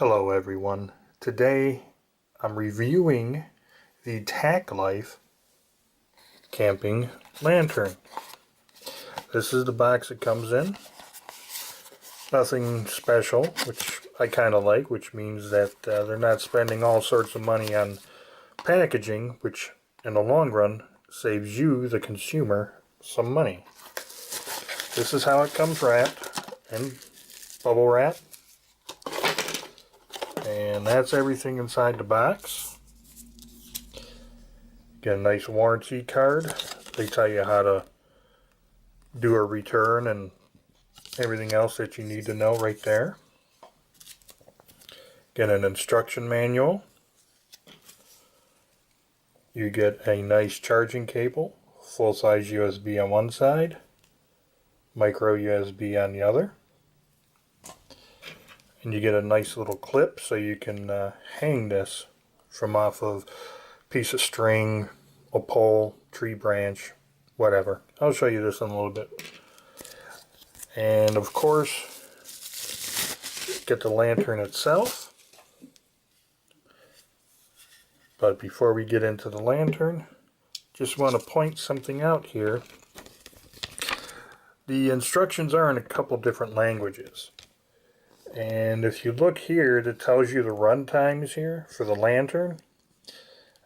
Hello everyone. Today I'm reviewing the TackLife camping lantern. This is the box it comes in. Nothing special, which I kind of like, which means that they're not spending all sorts of money on packaging, which in the long run saves you, the consumer, some money. This is how it comes wrapped in bubble wrap. And that's everything inside the box. Get a nice warranty card. They tell you how to do a return and everything else that you need to know right there. Get an instruction manual. You get a nice charging cable, full-size USB on one side, micro USB on the other. And you get a nice little clip so you can hang this from off of a piece of string, a pole, tree branch, whatever. I'll show you this in a little bit. And of course, get the lantern itself. But before we get into the lantern, just want to point something out here. The instructions are in a couple different languages. And if you look here, it tells you the run times here for the lantern.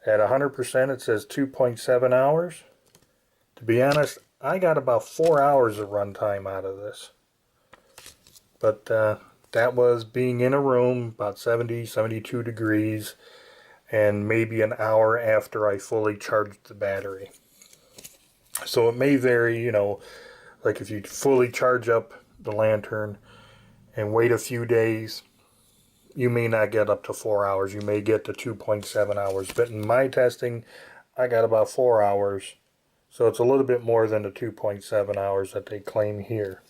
At 100% it says 2.7 hours. To be honest, I got about 4 hours of run time out of this. But that was being in a room about 70, 72 degrees and maybe an hour after I fully charged the battery. So it may vary, you know, like if you fully charge up the lantern and wait a few days, you may not get up to 4 hours. You may get to 2.7 hours. But in my testing, I got about 4 hours. So it's a little bit more than the 2.7 hours that they claim here.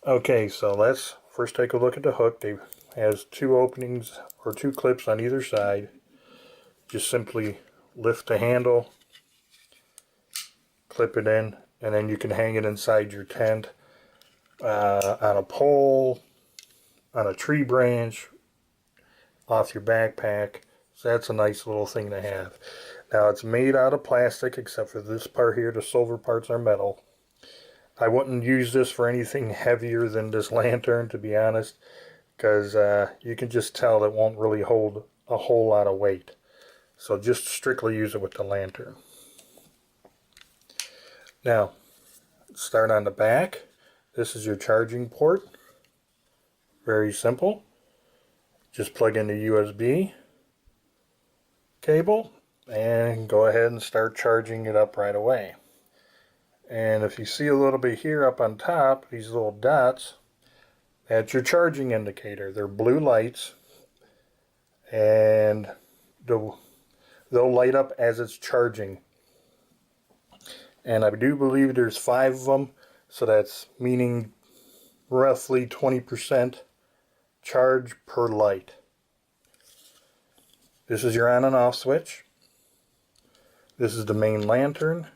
Okay, so let's first take a look at the hook. It has two openings or two clips on either side. Just simply lift the handle, clip it in, and then you can hang it inside your tent. On a pole, on a tree branch, off your backpack. So that's a nice little thing to have. Now it's made out of plastic except for this part here. The silver parts are metal. I wouldn't use this for anything heavier than this lantern, to be honest, because you can just tell it won't really hold a whole lot of weight. So just strictly use it with the lantern. Now, start on the back. This is your charging port. Very simple. Just plug in the USB cable and go ahead and start charging it up right away. And if you see a little bit here up on top, these little dots, that's your charging indicator. They're blue lights, and they'll light up as it's charging. And I do believe there's 5 of them. So that's meaning roughly 20% charge per light. This is your on and off switch. This is the main lantern.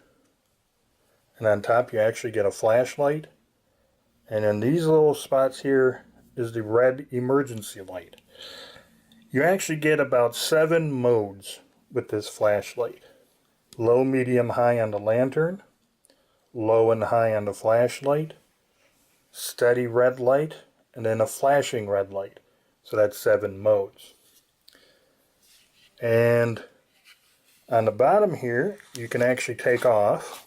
And on top you actually get a flashlight. And in these little spots here is the red emergency light. You actually get about 7 modes with this flashlight. Low, medium, high on the lantern. Low and high on the flashlight, steady red light, and then a flashing red light. So that's 7 modes. And on the bottom here, you can actually take off,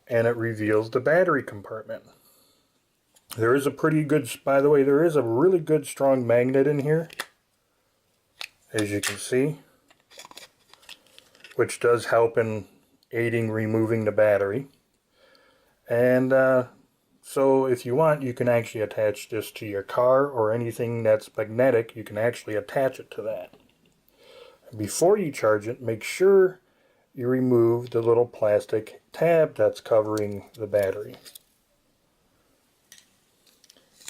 and it reveals the battery compartment. There is a pretty good, by the way, there is a really good strong magnet in here, as you can see, which does help in aiding removing the battery. And so if you want, you can actually attach this to your car or anything that's magnetic. You can actually attach it to that. Before you charge it, make sure you remove the little plastic tab that's covering the battery.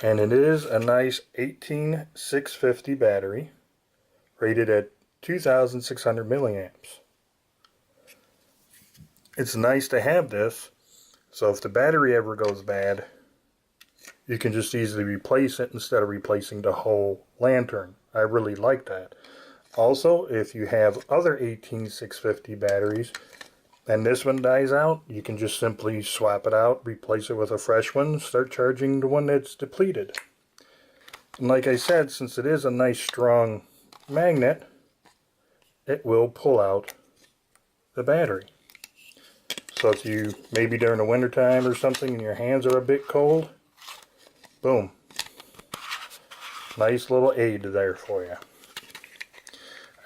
And it is a nice 18650 battery rated at 2600 milliamps. It's nice to have this, so if the battery ever goes bad, you can just easily replace it instead of replacing the whole lantern. I really like that. Also, if you have other 18650 batteries and this one dies out, you can just simply swap it out, replace it with a fresh one, start charging the one that's depleted. And like I said, since it is a nice strong magnet, it will pull out the battery. So if you, maybe during the winter time or something and your hands are a bit cold, boom. Nice little aid there for you.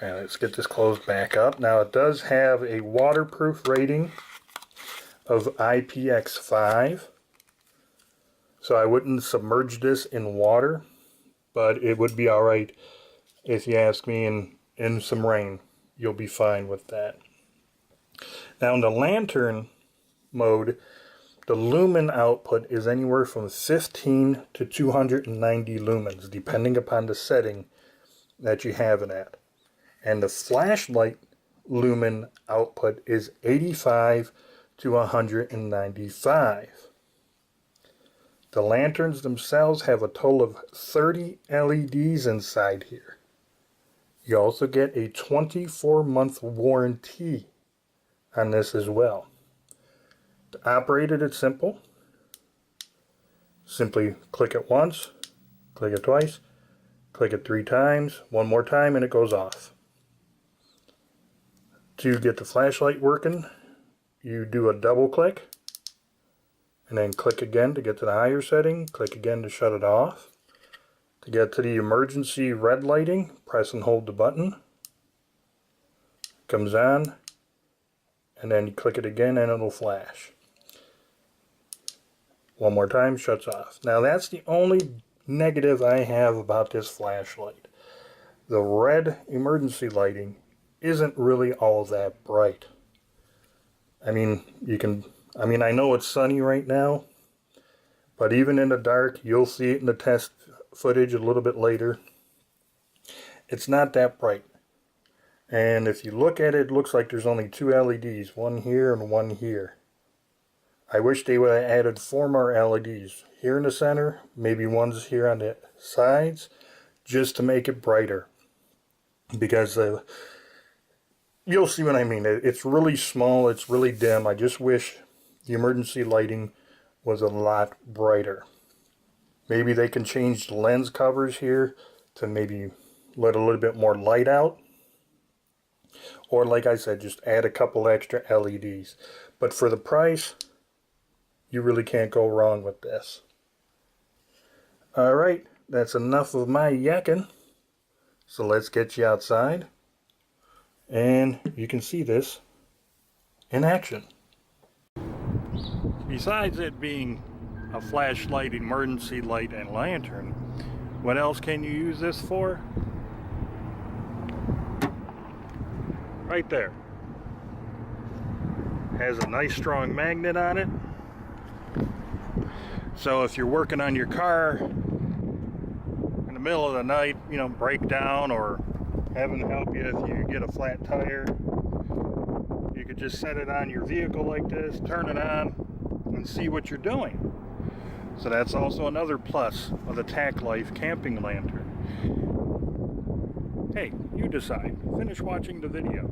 Alright, let's get this closed back up. Now it does have a waterproof rating of IPX5. So I wouldn't submerge this in water, but it would be alright if you ask me in some rain. You'll be fine with that. Now in the lantern mode, the lumen output is anywhere from 15 to 290 lumens, depending upon the setting that you have it at. And the flashlight lumen output is 85 to 195. The lanterns themselves have a total of 30 LEDs inside here. You also get a 24-month warranty on this as well. To operate it, it's simple. Simply click it once, click it twice, click it 3 times, one more time, and it goes off. To get the flashlight working, you do a double click, and then click again to get to the higher setting, click again to shut it off. To get to the emergency red lighting, press and hold the button. It comes on, and then you click it again and it'll flash. One more time, shuts off. Now that's the only negative I have about this flashlight. The red emergency lighting isn't really all that bright. I mean, I know it's sunny right now, but even in the dark, you'll see it in the test footage a little bit later. It's not that bright. And if you look at it, it looks like there's only 2 LEDs, one here and one here. I wish they would have added 4 more LEDs here in the center, maybe ones here on the sides, just to make it brighter. Because you'll see what I mean. It's really small, it's really dim. I just wish the emergency lighting was a lot brighter. Maybe they can change the lens covers here to maybe let a little bit more light out. Or like I said, just add a couple extra LEDs. But for the price, you really can't go wrong with this. Alright, that's enough of my yakking. So let's get you outside. And you can see this in action. Besides it being a flashlight, emergency light, and lantern, what else can you use this for? Right there. Has a nice strong magnet on it. So if you're working on your car in the middle of the night, you know, break down, or having help you if you get a flat tire, you could just set it on your vehicle like this, turn it on, and see what you're doing. So that's also another plus of the TackLife camping lantern. Hey, you decide. Finish watching the video.